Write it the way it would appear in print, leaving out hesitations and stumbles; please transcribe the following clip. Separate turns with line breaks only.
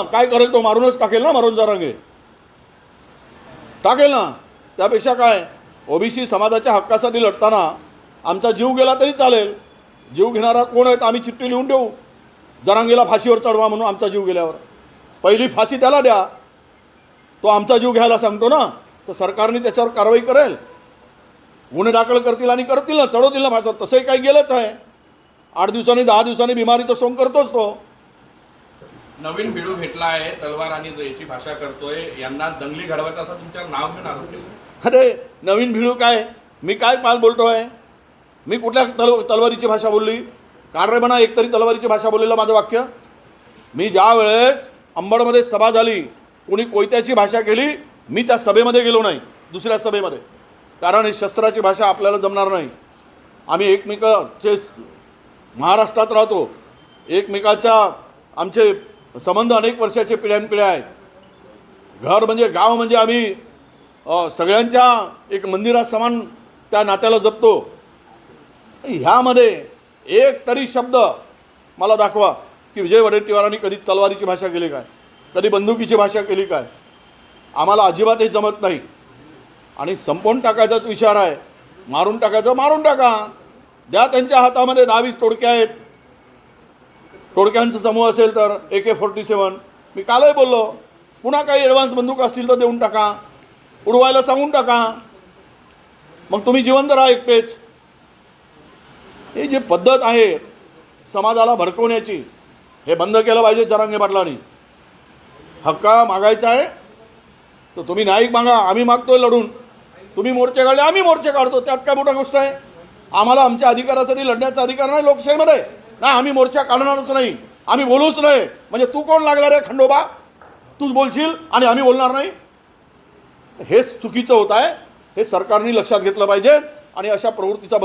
काय करेल तो मारूनच टाकेल ना, मारून जरांगे टाकेल ना. त्यापेक्षा काय, ओबीसी समाजाच्या हक्कासाठी लढताना आमचा जीव गेला तरी चालेल. जीव घेणारा कोण आहे तर आम्ही चिठ्ठी लिहून देऊ, जरांगेला फाशीवर चढवा म्हणून. आमचा जीव गेल्यावर पहिली फाशी त्याला द्या, तो आमचा जीव घ्यायला सांगतो ना, तर सरकारने त्याच्यावर कारवाई करेल, गुन्हे दाखल करतील आणि करतील ना, चढवतील ना फाशीवर. तसंही काही गेलंच आहे. 8 दिवसांनी 10 दिवसांनी बिमारीचं सोंग करतोच तो.
नवीन भिडू भेटला आहे, तलवार आणि याची भाषा करतोय, यांना दंगली घडवायचं असं तुमच्यावर नाव घेऊन आरोप केलं.
अरे नवीन भिडू काय, मी काय पाल बोलतोय? मी कुठल्या तलवारीची भाषा बोलली? काढ रे म्हणा एकतरी तलवारीची भाषा बोललेलं माझं वाक्य. मी ज्या वेळेस अंबडमध्ये सभा झाली, कोणी कोयत्याची भाषा केली, मी त्या सभेमध्ये गेलो नाही, दुसऱ्या सभेमध्ये. कारण ही शस्त्राची भाषा आपल्याला जमणार नाही. आम्ही एकमेकाचे महाराष्ट्रात राहतो, एकमेकाच्या आमचे संबंध अनेक वर्षाचे पिढ्यानपिढ्या आहेत. घर म्हणजे गाव म्हणजे आम्ही सगळ्यांच्या एक मंदिरात समान त्या नात्याला जपतो. ह्यामध्ये एक तरी शब्द मला दाखवा की विजय वडेट्टीवारांनी कधी तलवारीची भाषा केली काय, कधी बंदुकीची भाषा केली काय. आम्हाला अजिबातही जमत नाही. आणि संपवून टाकायचाच विचार आहे. मारून टाकायचं, मारून टाका. द्या त्यांच्या हातामध्ये 10-20 टोडके आहेत. टोडक्यांचा समूह असेल तर AK-47, मी कालही बोललो, पुन्हा काही ॲडव्हान्स बंदूक असतील तर देऊन टाका, उडवायला सांगून टाका, मग तुम्ही जिवंत राहा एकटेच. हे जे पद्धत आहे समाजाला भडकवण्याची, हे बंद केलं पाहिजे जरांगे पाटलांनी. हक्क मागायचा आहे तर तुम्ही न्यायिक मागा, आम्ही मागतोय लढून. तुम्ही मोर्चे काढले, आम्ही मोर्चे काढतो, त्यात काय मोठा गोष्ट आहे? आम्हाला आमच्या अधिकारासाठी लढण्याचा अधिकार नाही लोकशाहीमध्ये. नाही, आम्ही मोर्चा काढणारच नाही, आम्ही बोलूच नाही. म्हणजे तू कोण लागला रे खंडोबा, तूच बोलशील आणि आम्ही बोलणार नाही? हेच चुकीचं होत आहे. हे सरकारने लक्षात घेतलं पाहिजे आणि अशा प्रवृत्तीचा